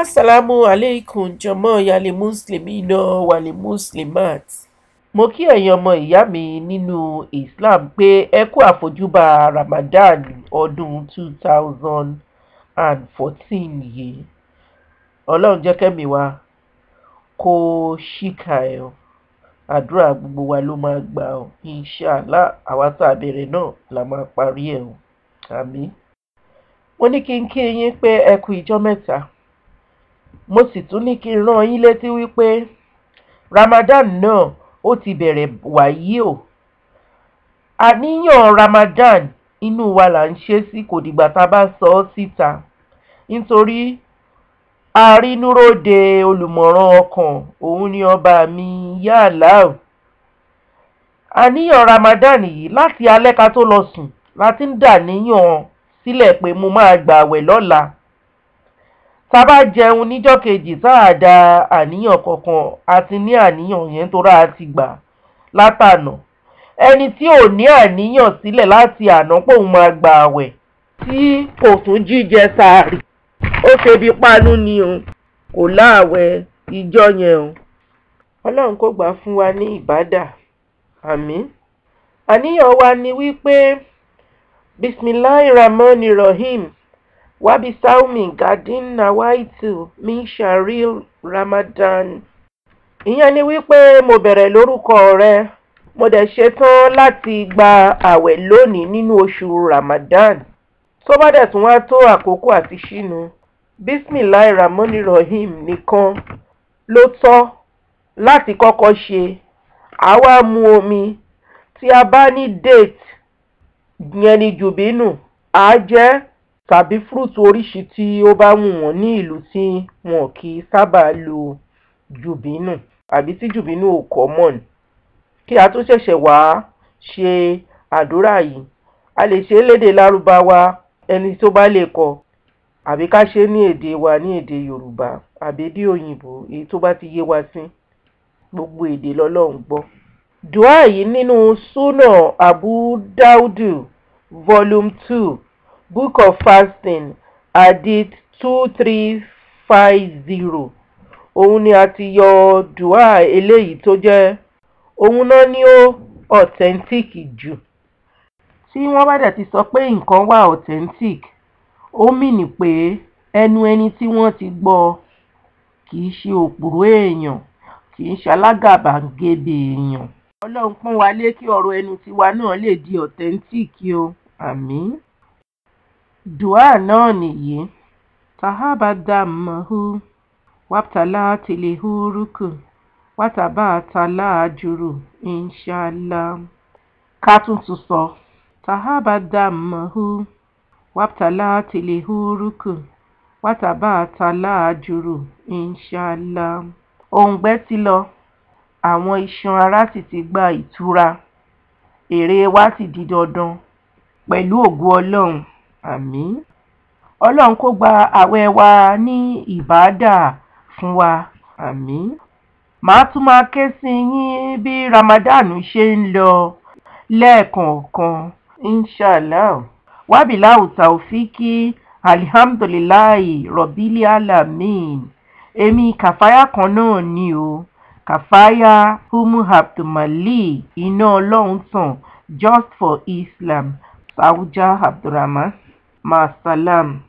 Assalamu alaikum jọmọ́ yali muslimina wali muslimat. Mo kí ẹ̀yin ọmọ ìyá mi nínú Islam pé ẹ kú àfojúbà Ramadan ọdún 2014 yìí. Ọlọ́run jẹ́ kẹ́mi wa kó ṣìkà ẹ̀ o. Àdúrà gbogbo wa ló máa gbà o. Inshallah àwa tá a bẹ̀rẹ̀ náà la máa parí ẹ̀ o. Àmín. Mo ní kí n kí yín pé ẹ kú ìjọ́ mẹ́ta. Mo sì tún ní kí n rán yín létí wípé Ramadan náà ó ti bẹ̀rẹ̀ wàyí o. Àníyàn Ramadan inú wa là ń ṣe sí, kò dìgbà tá a bá sọ ọ́ síta. Nítorí arínúróde olùmọ̀ràn ọkàn òun ni ọba mi Ya Allah. Àníyàn Ramadan yìí láti alẹ́ ká tó lọ sùn láti ń dà níyàn sílẹ̀ pé mo máa gbààwẹ̀ lọ́la. Tá bá jẹun níjọ́ kejì tá a da àníyàn kankan àti ní àníyàn yẹn tó rà ti gbà látànà. Ẹni tí ò ní àníyàn sílẹ̀ láti àná pé òun máa gbààwẹ̀ tí kò tún jíjẹ sààrì, ó ṣe bí pánú ni o, kò láàwẹ̀ ìjọ yẹn o. Ọlọ́run kó gbà fún wa ní ìbádà. Àmín. Àníyàn wa ni wípé Bismillahirrahmanirrahim. Wabi saumi gadin nawaitu min sharil Ramadan. Ìyẹn ni wípé mo bẹ̀rẹ̀ lórúkọ rẹ, mo dẹ̀ ṣetán láti gba àwẹ̀ lónìí nínú oṣù Ramadan. Tó bá dẹ̀ tún wá tó àkókò àti ṣínu, Bismillahirrahmanirrahim nìkan ló tọ́ láti kọ́kọ́ ṣe. Àwa mu omi, tí a bá ní date yẹn ni Jubunu, á jẹ́ tàbí fruit oríṣi tí ó bá wù wọ́n ní ìlú tí wọn kì í sábà lo Jubunu àbí tí Jubunu ò common. Kí a tó ṣẹ̀ṣẹ̀ wá ṣe àdúrà yìí, a lè ṣe lédè Lárúbáwá ẹni tó bá lè kọ, àbí ká ṣe ní èdè wa ní èdè Yorùbá àbí èdè òyìnbó èyí tó bá ti yé wa sí. Gbogbo èdè lọ́lọ́run gbọ́. Dua yìí nínú Súnà Abdur volume 2 Book of Fasting, Hadith 2350. Òun ni a ti yọ dua eléyìí tó jẹ́ òun náà ni ó authentic jù. Tí wọ́n bá dẹ̀ ti sọ pé nǹkan wà authentic, ó mìnì pé ẹnu ẹni tí wọ́n ti gbọ́ kì í ṣe òpùrọ́ èèyàn, kì í ṣe alágàbàgebè èèyàn. Ọlọ́run pọ́n wa lé kí ọ̀rọ̀ ẹnu tiwa náà lè di authentic o. Àmín. Dua náà nìyí. Tahabadamahu wabtala tilihuruku wataba tala ajuru inshallah. Ká tún sọ. Tahabadamahu wabtala tilihuruku wataba tala ajuru inshallah. Òǹgbẹ ti lọ, àwọn iṣan ara sì ti gba ìtura, èrè wa sì di dandan pẹ̀lú ògo Ọlọ́run. Àmín. Ọlọ́run kó gba àwẹ̀ wa ní ìbádà fún wa. Àmín. Màá tún máa ké sí yín bí Ramadan ṣe ń lọ lẹ́ẹ̀kọ̀ọ̀kan. Inshallah. Wabilahu taufiki. Alhamdulillahi Rabbil alamin. Èmi Kafayah kan náà ni o. Kafayah ummu Maleek InaolountanjustforIslam. Zawjah Abdurrahman. Masalam.